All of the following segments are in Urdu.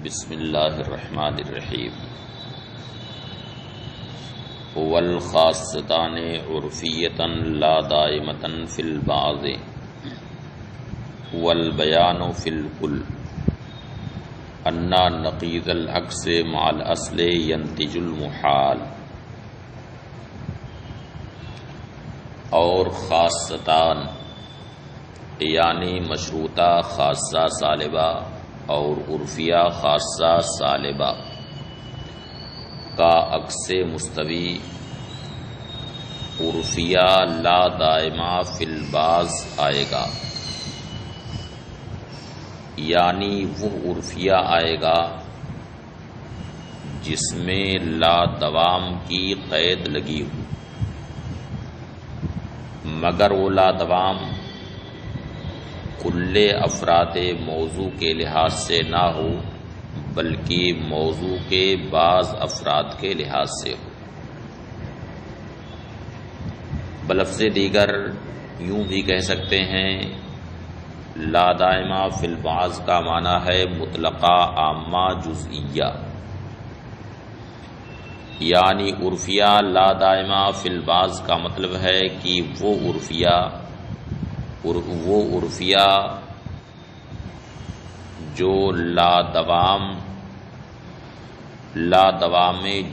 بسم اللہ الرحمن الرحیم والخاصتان عرفیتا لا دائمتا فی البعض والبیان فی الکل انا نقیض العکس مع الاصل ینتج المحال۔ اور خاصتان یعنی مشروطہ خاصہ سالبہ اور عرفیہ خاصہ سالبہ کا عکس مستوی عرفیہ لا دائمہ فی البعض آئے گا، یعنی وہ عرفیہ آئے گا جس میں لا دوام کی قید لگی ہو، مگر وہ لا دوام کل افراد موضوع کے لحاظ سے نہ ہو بلکہ موضوع کے بعض افراد کے لحاظ سے ہو۔ بلفظ دیگر یوں بھی کہہ سکتے ہیں لا دائمہ فی البعض کا معنی ہے مطلقہ عامہ جزئیہ، یعنی عرفیہ لا دائمہ فی البعض کا مطلب ہے کہ وہ عرفیہ جو لا دوام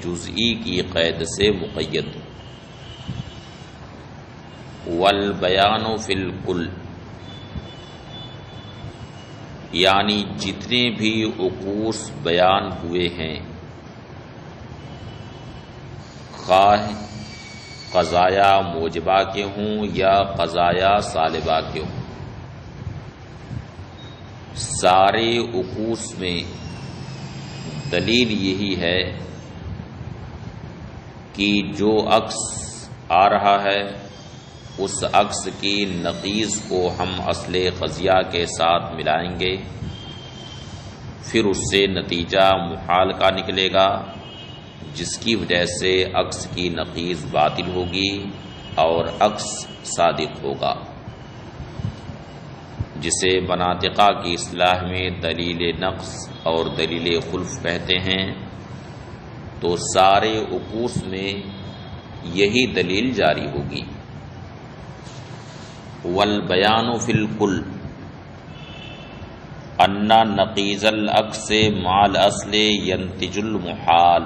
جزئی کی قید سے مقید، والبیان فی الکل یعنی جتنے بھی عکوس بیان ہوئے ہیں خواہ قضایا موجبہ کے ہوں یا قضایا سالبہ کے ہوں، سارے عکوس میں دلیل یہی ہے کہ جو عکس آ رہا ہے اس عکس کی نقیض کو ہم اصل قضیہ کے ساتھ ملائیں گے، پھر اس سے نتیجہ محال کا نکلے گا جس کی وجہ سے عکس کی نقیض باطل ہوگی اور عکس صادق ہوگا، جسے مناطقہ کی اصطلاح میں دلیل نقص اور دلیل خلف کہتے ہیں۔ تو سارے عکوس میں یہی دلیل جاری ہوگی۔ والبیان فی الکل ان نقیض العکس مع الاصل ینتج المحال،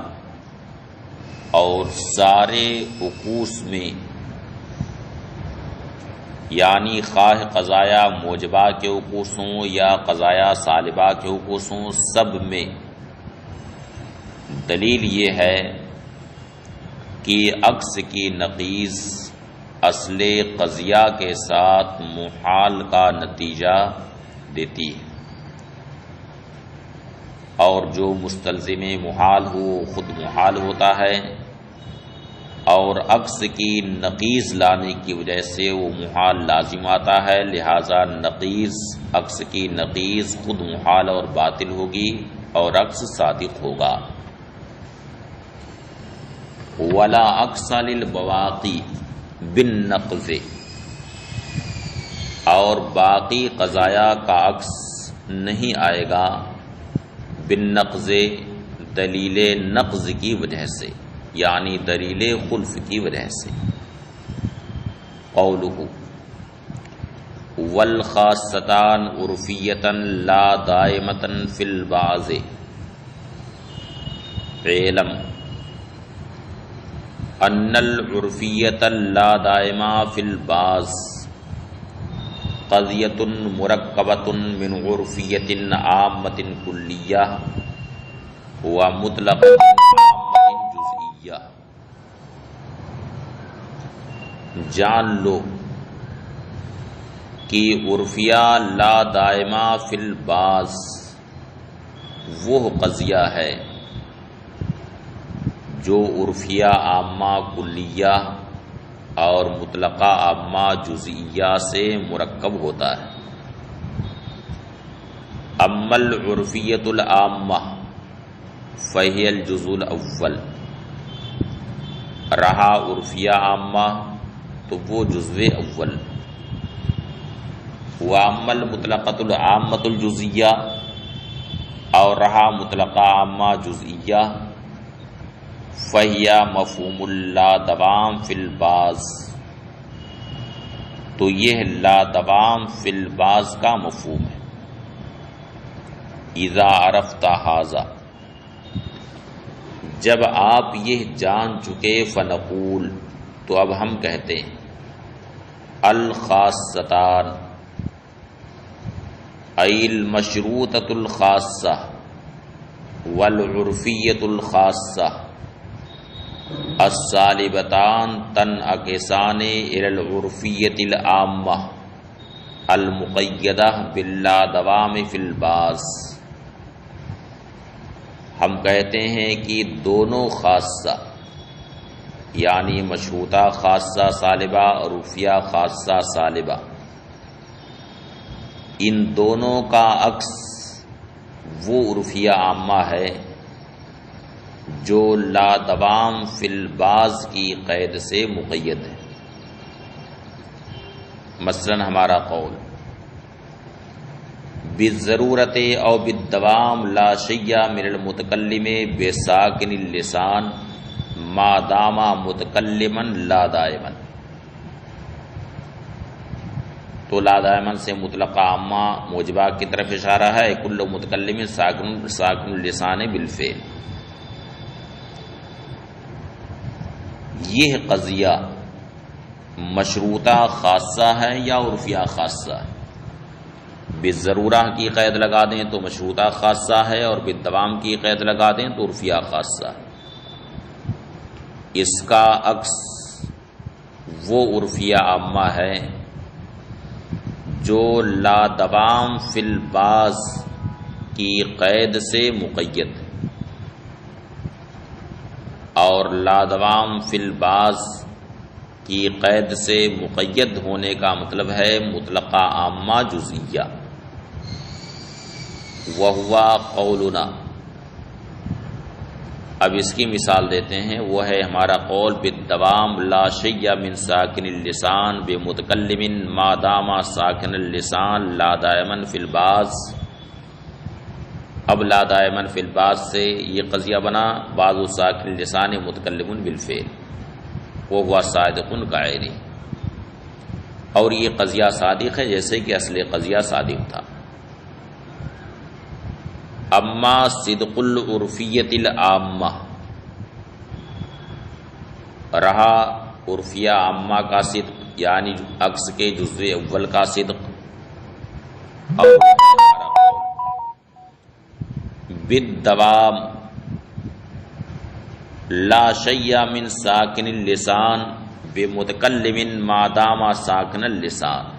اور سارے عکوس میں یعنی خواہ قضایا موجبہ کے عکوس ہوں یا قضایا سالبہ کے عکوس ہوں، سب میں دلیل یہ ہے کہ عکس کی نقیض اصل قضیہ کے ساتھ محال کا نتیجہ دیتی ہے، اور جو مستلزم محال ہو خود محال ہوتا ہے، اور عکس کی نقیض لانے کی وجہ سے وہ محال لازم آتا ہے، لہذا عکس کی نقیض خود محال اور باطل ہوگی اور عکس صادق ہوگا۔ ولا عکس للبواقی بالنقض، اور باقی قضایا کا عکس نہیں آئے گا بالنقض دلیل نقض کی وجہ سے، یعنی دلیل خلف کی وجہ سے۔ قولہ والخاصتان عرفیتا لا دائمتا فی البعض، علم ان العرفیت لا دائمہ فی البعض قضیۃ مرکبۃ من عرفیۃ عامۃ کلیہ و مطلقۃ عامۃ جزئیہ۔ جان لو کہ عرفیہ لا دائمہ فی البعض وہ قضیہ ہے جو عرفیہ عامہ کلیہ اور مطلقہ عامہ جزئیہ سے مرکب ہوتا ہے۔ اما العرفیۃ العامہ فہی الجزء الاول، رہا عرفیہ عامہ تو وہ جزو اول۔ واما المطلقۃ العامۃ الجزئیہ، اور رہا مطلقہ عامہ جزئیہ فہیا مفہوم لا دوام فی البعض، تو یہ لا دوام فی البعض کا مفہوم ہے۔ اذا عرفت ھذا، جب آپ یہ جان چکے، فنقول، تو اب ہم کہتے ہیں الخاصتان ای المشروطۃ الخاصہ والعرفیۃ الخاصہ السالبتان تنعکسان الی العرفیۃ العامہ المقیدہ باللا دوام فی البعض۔ ہم کہتے ہیں کہ دونوں خاصہ یعنی مشروطہ خاصہ سالبہ اور عرفیہ خاصہ سالبہ، ان دونوں کا عکس وہ عرفیہ عامہ ہے جو لا دوام فی البعض کی قید سے مقید ہے۔ مثلا ہمارا قول بالضرورت او بالدوام لا شیء من المتکلم بساکن اللسان ما دام متکلما لا دائما، تو لا دائما سے مطلقہ عامہ موجبہ کی طرف اشارہ ہے، کل متکلم ساکن اللسان بالفعل۔ یہ قضیہ مشروطہ خاصہ ہے یا عرفیہ خاصہ ہے؟ بالضرورہ کی قید لگا دیں تو مشروطہ خاصہ ہے، اور بالدوام کی قید لگا دیں تو عرفیہ خاصہ ہے۔ اس کا عکس وہ عرفیہ عامہ ہے جو لا دوام فی البعض کی قید سے مقید ہے، اور لا دوام فی البعض کی قید سے مقید ہونے کا مطلب ہے مطلقہ عامہ جزئیہ۔ وہو قولنا، اب اس کی مثال دیتے ہیں، وہ ہے ہمارا قول بالدوام لا شیء من ساکن اللسان بمتکلم ما دام ساکن اللسان لا دائما فی البعض۔ اب لا دائما فی البعض سے یہ قضیہ بنا بعض ساکن اللسان متکلم بالفعل وہو صادق کعینی، اور یہ قضیہ صادق ہے جیسے کہ اصل قضیہ صادق تھا۔ اما صدق العرفیۃ العامہ، رہا عرفیہ عامہ کا صدق یعنی عکس کے جزء اول کا صدق، اور بالدوام لا شیء من ساکن اللسان بمتکلم ما دام ساکن اللسان،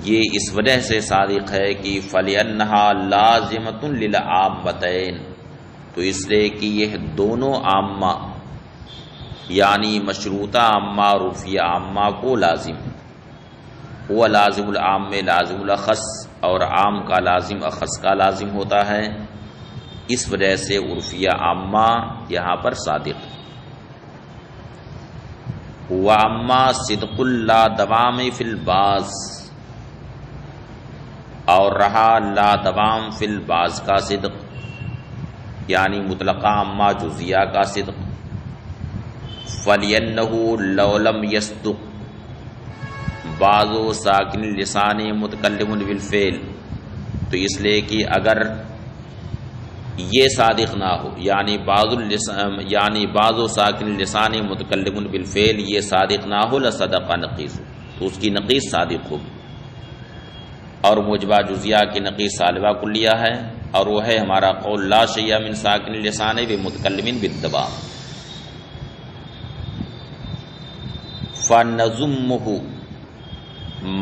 یہ اس وجہ سے صادق ہے کہ فَلِأَنَّهَا لَازِمَةٌ لِلْعَامَّتَيْن، تو اس لیے کہ یہ دونوں عامہ یعنی مشروطہ عامہ اور عرفیہ عامہ کو لازم ہے۔ وہ لازم العام میں لازم الاخص، اور عام کا لازم اخص کا لازم ہوتا ہے، اس وجہ سے عرفیہ عامہ یہاں پر صادق ہے۔ وَأَمَّا صِدْقُ اللَّا دَوَامِ فِي الْبَعْضِ، اور رہا لا دوام فی البعض کا صدق یعنی مطلقہ عامہ جزیہ کا صدق، فَلِأَنَّهُ لَوْ لَمْ يَصْدُقْ بَعْضُ سَاكِنِ اللِّسَانِ مُتَكَلِّمٌ بِالْفِعْلِ، تو اس لیے کہ اگر یہ صادق نہ ہو یعنی بعض ساکن اللسان متکلم بالفعل یہ صادق نہ ہو لصدق نقیص، تو اس کی نقیص صادق ہوگی، اور موجبہ جزیہ کی نقیص سالبہ کلیہ ہے، اور وہ ہے ہمارا قول لا شیء من ساکن اللسان بمتکلم بالدوام۔ فَنَضُمُّهُ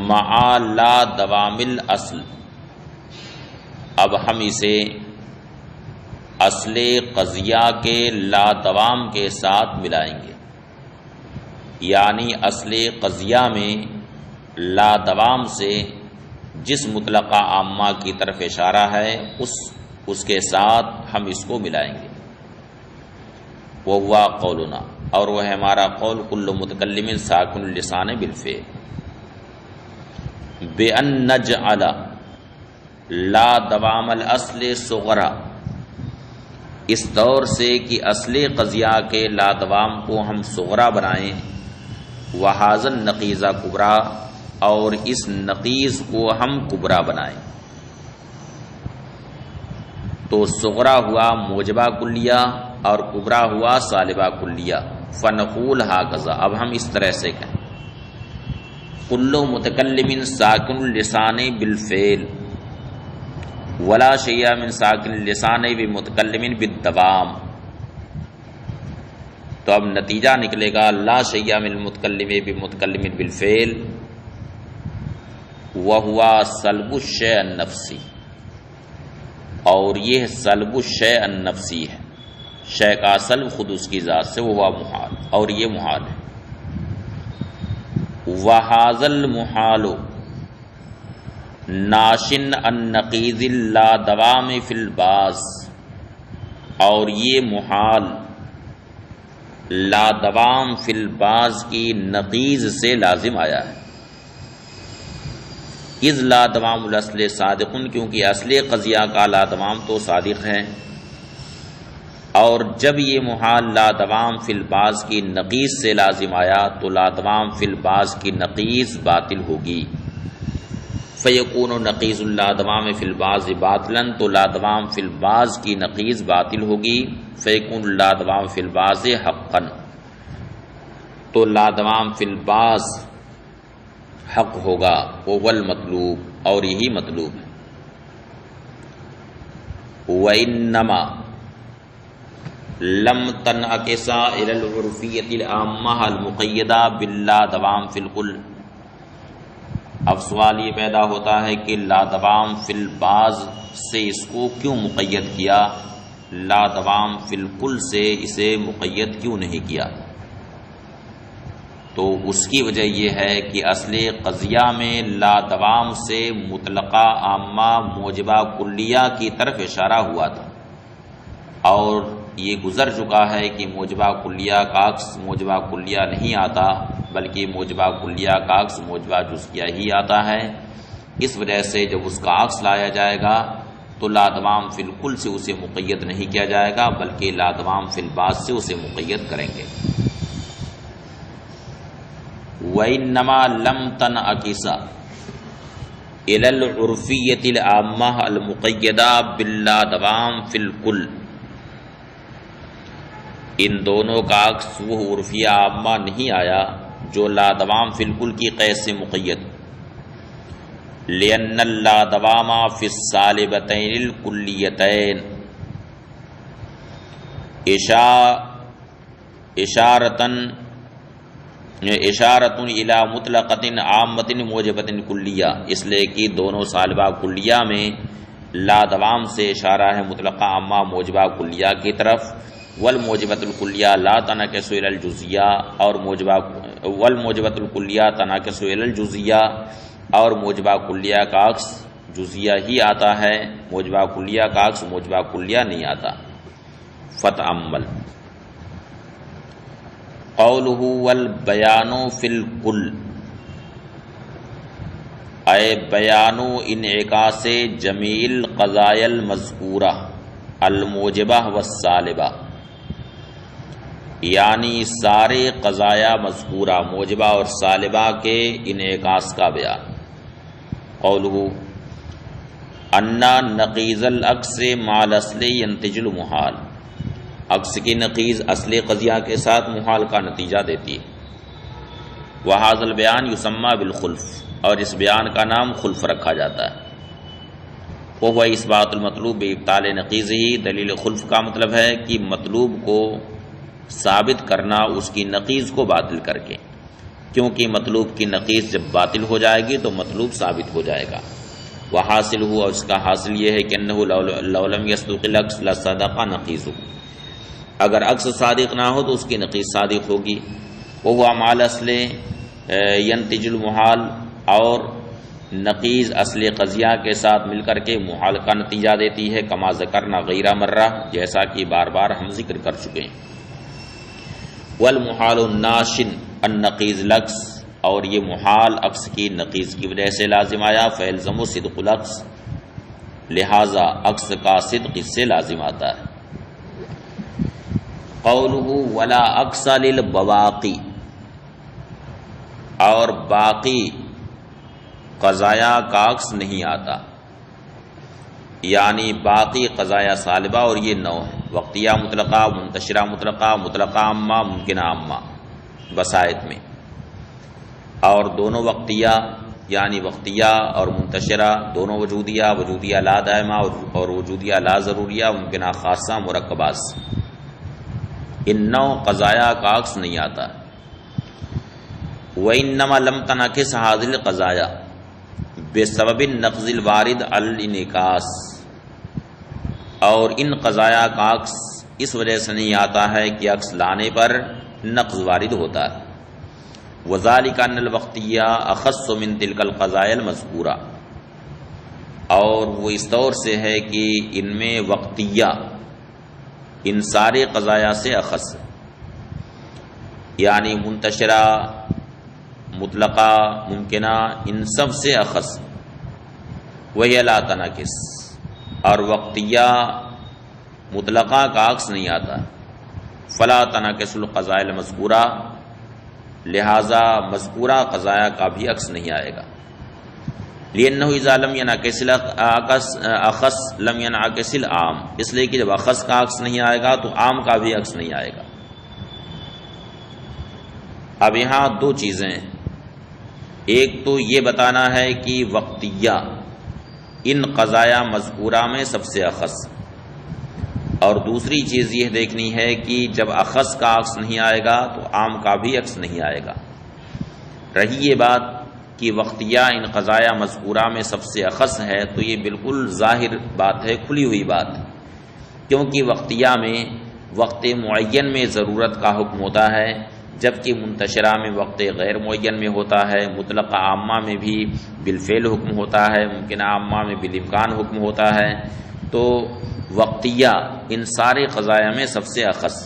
مَعَ لَا دَوَامِ الْأَصْلِ، اب ہم اسے اصل قضیہ کے لا دوام کے ساتھ ملائیں گے، یعنی اصل قضیہ میں لا دوام سے جس مطلقہ عامہ کی طرف اشارہ ہے اس کے ساتھ ہم اس کو ملائیں گے۔ وہو قولنا، اور وہ ہے ہمارا قول کل متکلم ساکن اللسان بالفعل۔ بأن نجعل لا دوام الاصل صغرا، اس طور سے کہ اصل قضیہ کے لادوام کو ہم صغرا بنائیں، وحاذا النقیض کبرا، اور اس نقیض کو ہم کبرا بنائیں۔ تو صغرا ہوا موجبہ کلیہ اور کبرا ہوا سالبہ کلیہ۔ فنقول ہاکذا، اب ہم اس طرح سے کہیں، کل متکلم ساکن اللسان بالفعل ولا شیء من ساکن اللسان بمتکلم بالدوام۔ تو اب نتیجہ نکلے گا لا شیء من المتکلم بمتکلم بالفعل وہو سلب الشیء النفسی، اور یہ سلب الشیء النفسی ہے، شے کا سلب خود اس کی ذات سے، وہ محال، اور یہ محال ہے۔ وَهَذَا الْمُحَالُ ناشن النقیض لا دوام فی الباز، اور یہ محال لا دوام فی الباز کی نقیض سے لازم آیا ہے۔ اذ لا دوام الاصل صادق، کیونکہ اصل قضیہ کا لا دوام تو صادق ہے، اور جب یہ محال لا دوام فی الباز کی نقیض سے لازم آیا تو لا دوام فی الباز کی نقیض باطل ہوگی۔ فیکون نقیض لا دوام فی الباز باطلا، تو لا دوام فی الباز کی نقیض باطل ہوگی۔ فیکون لا دوام فی الباز حقا، تو لا دوام فی الباز حق ہوگا، وہ المطلوب، اور یہی مطلوب ہے۔ وَإِنَّمَا لم تنعکس الی العرفیۃ العامہ المقیدہ باللا دوام فی الکل۔ اب سوال یہ پیدا ہوتا ہے کہ لا دوام فی البعض سے اس کو کیوں مقید کیا، لا دوام فی الکل سے اسے مقید کیوں نہیں کیا؟ تو اس کی وجہ یہ ہے کہ اصل قضیہ میں لا دوام سے مطلقہ عامہ موجبہ کلیہ کی طرف اشارہ ہوا تھا، اور یہ گزر چکا ہے کہ موجبہ کلیہ کا عکس موجبہ کلیہ نہیں آتا، بلکہ موجبہ کلیہ کا عکس موجبہ جزئیہ ہی آتا ہے۔ اس وجہ سے جب اس کا عکس لایا جائے گا تو لا دوام فی الکل سے اسے مقید نہیں کیا جائے گا، بلکہ لا دوام فی البعض سے اسے مقید کریں گے۔ وَإِنَّمَا لَمْ تَنْعَكِسَ إِلَى الْعُرْفِيَّةِ الْعَامَّةِ الْمُقَيَّدَةِ بِاللَّا دوام فی الکل، ان دونوں کا عکس وہ عرفیہ عامہ نہیں آیا جو لا دوام فی الکل کی قید سے مقید، لأن اللا دوام فی السالبتین الکلیتین اشارۃ الی مطلقۃ عامۃ موجبۃ کلیہ، اس لیے کہ دونوں سالبہ کلیہ میں لا دوام سے اشارہ ہے مطلقہ عامہ موجبہ کلیہ کی طرف۔ والموجبۃ الکلیہ لا تنعکس الی الجزیہ، اور والموجبۃ الکلیہ تنعکس الی الجزیہ، اور موجبہ کلیہ کا عکس جزیہ ہی آتا ہے، موجبہ کلیہ کا عکس موجبہ کلیہ نہیں آتا۔ فتأمل قولہ والبیان فی الکل، اے بیان انعکاس جمیع القضایا المذکورہ الموجبہ والسالبہ، یعنی سارے قضایا مذکورہ موجبہ اور سالبہ کے انعکاس کا بیان۔ قولہ انا نقیض العکس مع الاصل ینتج المحال، عکس کی نقیض اصل قضیہ کے ساتھ محال کا نتیجہ دیتی ہے۔ وہذا البیان یسمى بالخلف، اور اس بیان کا نام خلف رکھا جاتا ہے۔ وہ اثبات المطلوب بابطال نقیضہ، دلیل خلف کا مطلب ہے کہ مطلوب کو ثابت کرنا اس کی نقیض کو باطل کر کے، کیونکہ مطلوب کی نقیض جب باطل ہو جائے گی تو مطلوب ثابت ہو جائے گا۔ وحاصل ہوا، اس کا حاصل یہ ہے کہ انہ لو لم یصدق العکس لصدق نقیضہ، اگر عکس صادق نہ ہو تو اس کی نقیض صادق ہوگی۔ وہو مع الاصل ینتج المحال، اور نقیض اصل قضیہ کے ساتھ مل کر کے محال کا نتیجہ دیتی ہے، کما ذکرنا غیر مرہ، جیسا کہ بار بار ہم ذکر کر چکے ہیں۔ والمحال الناشن النقیض العکس اور یہ محال عکس کی نقیض کی وجہ سے لازم آیا، فیلزم صدق العکس، لہذا عکس کا صدق اس سے لازم آتا ہے۔ قولہ ولا عکس للبواقی، اور باقی قضایا کا عکس نہیں آتا، یعنی باقی قضایا سالبہ، اور یہ نو ہے، وقتیہ مطلقہ، منتشرہ مطلقہ، مطلقہ عامہ، ممکنہ عامہ وسائط میں، اور دونوں وقتیہ یعنی وقتیہ اور منتشرہ دونوں وجودیہ، وجودیہ لا دائمہ اور وجودیہ لا ضروریہ، ممکنہ خاصہ مرکبات، ان نو قضایا کا عکس نہیں آتا۔ وَإِنَّمَا لَمْ تَنْعَكِسْ هَذِهِ الْقَضَايَا بِسَبَبِ النَّقْضِ الْوَارِدِ عَلَى الْانْعِكَاسِ، اور ان قضایا کا عکس اس وجہ سے نہیں آتا ہے کہ عکس لانے پر نقض وارد ہوتا ہے۔ وَذَلِكَ أَنَّ الْوَقْتِيَّةَ أَخَصُّ مِنْ تِلْكَ الْقَضَايَا الْمَذْكُورَةِ، اور وہ اس طور سے ہے کہ ان میں وقتیہ ان سارے قضایا سے اخص ہے، یعنی منتشرہ، مطلقہ، ممکنہ، ان سب سے اخص، وہی لا تنعکس، اور وقتیہ مطلقہ کا عکس نہیں آتا، فلا تنعکس القضایا المذکورہ، لہذا مذکورہ قضایا کا بھی عکس نہیں آئے گا۔ لأنہ اذا لم ينعکس الاخص لم ينعکس العام، اس لیے کہ جب اخص کا عکس نہیں آئے گا تو عام کا بھی عکس نہیں آئے گا۔ اب یہاں دو چیزیں ہیں، ایک تو یہ بتانا ہے کہ وقتیہ ان قضایا مذکورہ میں سب سے اخص، اور دوسری چیز یہ دیکھنی ہے کہ جب اخص کا عکس نہیں آئے گا تو عام کا بھی عکس نہیں آئے گا۔ رہی یہ بات کہ وقتیہ ان قضایا مذکورہ میں سب سے اخص ہے، تو یہ بالکل ظاہر بات ہے، کھلی ہوئی بات ہے، کیونکہ وقتیہ میں وقت معین میں ضرورت کا حکم ہوتا ہے، جبکہ منتشرہ میں وقت غیر معین میں ہوتا ہے، مطلقہ عامہ میں بھی بالفعل حکم ہوتا ہے، ممکنہ عامہ میں بالامکان حکم ہوتا ہے، تو وقتیہ ان سارے قضایا میں سب سے اخص۔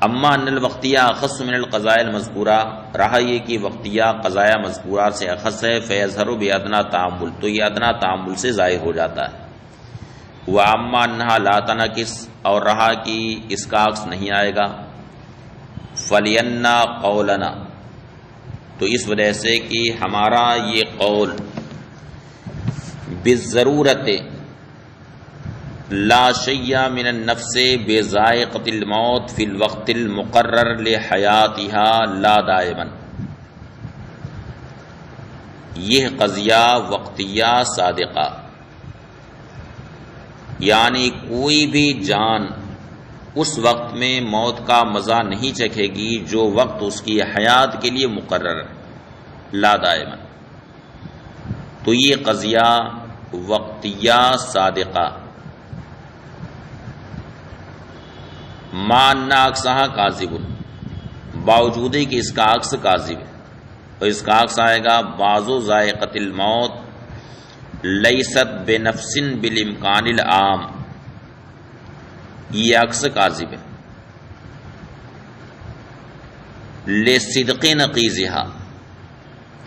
اما ان الوقتیہ اخص من القضایا المذکورہ، رہا یہ کہ وقتیہ قضایا مذکورہ سے اخص ہے، فیظہر بادنی تعامل، تو یہ ادنی تعامل سے ظاہر ہو جاتا ہے۔ واما انہا لا تنعکس، اور رہا کہ اس کا عکس نہیں آئے گا، فلینا قولنا، تو اس وجہ سے کہ ہمارا یہ قول بالضرورت لا شیء من النفس بذائقۃ الموت فی الوقت المقرر لحیاتها لا دائما، یہ قضیہ وقتیہ صادقہ، یعنی کوئی بھی جان اس وقت میں موت کا مزہ نہیں چکھے گی جو وقت اس کی حیات کے لیے مقرر ہے، لا دائما، تو یہ قضیہ وقتیہ صادقہ، ما ان عکسہا کاذب، باوجود کہ اس کا عکس کاذب ہے، اور اس کا عکس آئے گا بعض ذائقۃ الموت لیست بنفس بالامکان العام، یہ عکس کاذب ہے، لصدق نقیضہا،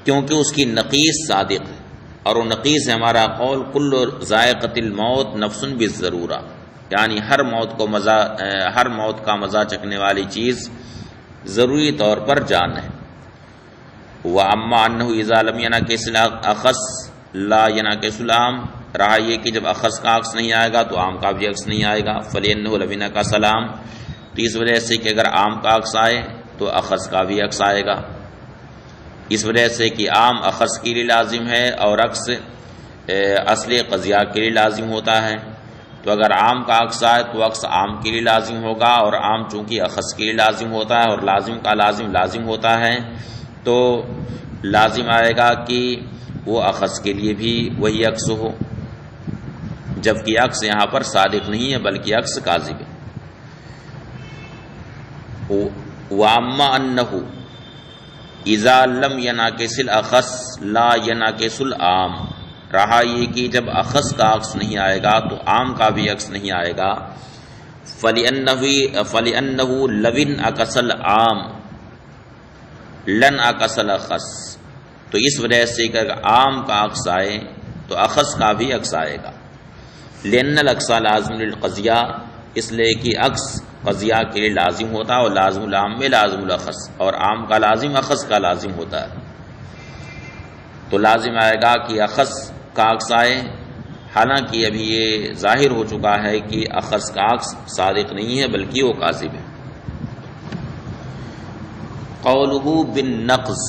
کیونکہ اس کی نقیض صادق ہے، اور وہ نقیض ہے ہمارا قول کل ذائقۃ الموت نفس بالضرورہ، یعنی ہر موت کا مزہ چکھنے والی چیز ضروری طور پر جان ہے۔ وَأَمَّا أَنَّهُ إِذَا لَمْ يَنْعَكِسِ الْأَخَصُّ لَا يَنْعَكِسُ الْعَامُ، رہا یہ کہ جب اخص کا عکس نہیں آئے گا تو عام کا بھی عکس نہیں آئے گا، فَلِأَنَّهُ لَوْ يَنْعَكَسَ الْعَامُ، تو اس وجہ سے کہ اگر عام کا عکس آئے تو اخص کا بھی عکس آئے گا، اس وجہ سے کہ عام اخص کے لیے لازم ہے اور عکس اصل قضیہ کے لیے لازم ہوتا ہے، تو اگر عام کا عکس آئے تو عکس عام کے لیے لازم ہوگا، اور عام چونکہ اخص کے لیے لازم ہوتا ہے اور لازم کا لازم لازم ہوتا ہے، تو لازم آئے گا کہ وہ اخص کے لیے بھی وہی عکس ہو، جبکہ عکس یہاں پر صادق نہیں ہے بلکہ عکس کاذب ہے۔ وَأَمَّا أَنَّهُ إِذَا لَمْ يَنْعَكِسِ الْأَخَصُّ لَا يَنْعَكِسُ الْعَامُ، رہا یہ کہ جب اخص کا عکس نہیں آئے گا تو عام کا بھی عکس نہیں آئے گا، فَلِأَنَّهُ لَوْ انْعَكَسَ الْعَامُ، لن اکسل اخص، تو اس وجہ سے کہ عام کا عکس آئے تو اخص کا بھی عکس آئے گا. لأن الاقص لازم للقضیہ، اس لیے کہ عکس قضیہ کے لیے لازم ہوتا ہے، اور لازم العام میں لازم الاخص، اور عام کا لازم اخص کا لازم ہوتا ہے. تو لازم آئے گا کہ اخص کا عکس آئے، حالانکہ ابھی یہ ظاہر ہو چکا ہے کہ اخص کا عکس صادق نہیں ہے بلکہ وہ کاذب ہے. قولہ بالنقض،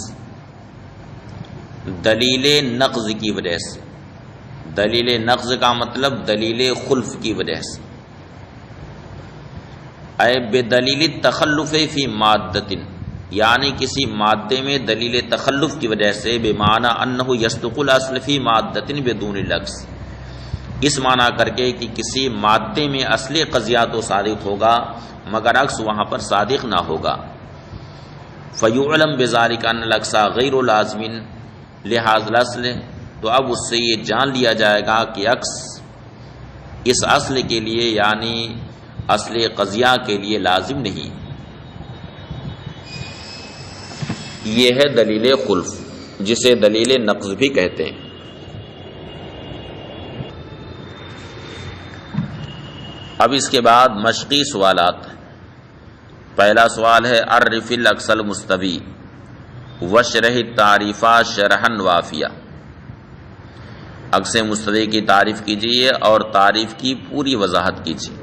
دلیل نقض کی وجہ سے. دلیل نقض کا مطلب دلیل خلف کی وجہ سے. اے بدلیل التخلف فی مادۃ، یعنی کسی مادے میں دلیل تخلف کی وجہ سے، بمعنی انہ یصدق الاصل فی مادۃ بدون العکس، اس معنی کر کے کہ کسی مادے میں اصل قضیہ تو صادق ہوگا مگر عکس وہاں پر صادق نہ ہوگا. فیعلم بذلک ان العکس غیر لازم لہذا الاصل، تو اب اس سے یہ جان لیا جائے گا کہ عکس اس اصل کے لیے یعنی اصل قضیہ کے لیے لازم نہیں. یہ ہے دلیل خلف، جسے دلیل نقض بھی کہتے ہیں. اب اس کے بعد مشقی سوالات. پہلا سوال ہے عرف الاقصى المستوی وشرح التعریفہ شرحا وافیہ، عکس مستوی کی تعریف کیجیے اور تعریف کی پوری وضاحت کیجیے.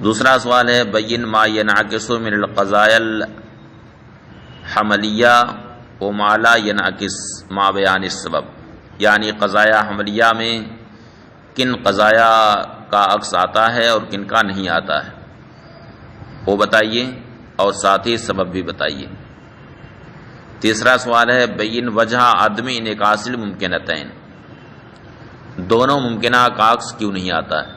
دوسرا سوال ہے بین ما ینعکس من القضایا الحملیہ وما لا ینعکس ما بیان السبب، یعنی قضایا حملیہ میں کن قضایا کا عکس آتا ہے اور کن کا نہیں آتا ہے وہ بتائیے، اور ساتھ ہی سبب بھی بتائیے. تیسرا سوال ہے بین وجہ عدم انعکاس الممکنتین، دونوں ممکنہ کا عکس کیوں نہیں آتا ہے.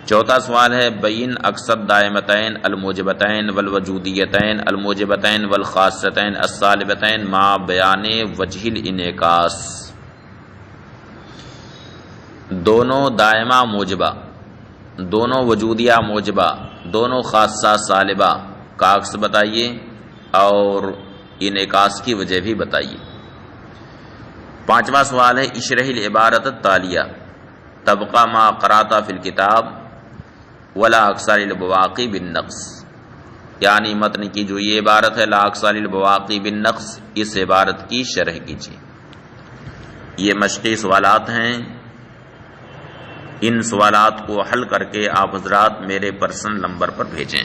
چوتھا سوال ہے بین اقصد دائمتین الموجبتین والوجودیتین الموجبتین والخاصتین السالبتین ما بیان وجہ الانعکاس، دونوں دائمہ موجبہ، دونوں وجودیہ موجبہ، دونوں خاصہ سالبہ کا عکس بتائیے اور انعکاس کی وجہ بھی بتائیے. پانچواں سوال ہے اشرح العبارت التالیہ تبقى ما قرأت فی الکتاب ولا اکثر البواقی بالنقص، یعنی متن کی جو یہ عبارت ہے لا اکثر البواقی بالنقص، اس عبارت کی شرح کیجیے. یہ مشقی سوالات ہیں. ان سوالات کو حل کر کے آپ حضرات میرے پرسنل نمبر پر بھیجیں.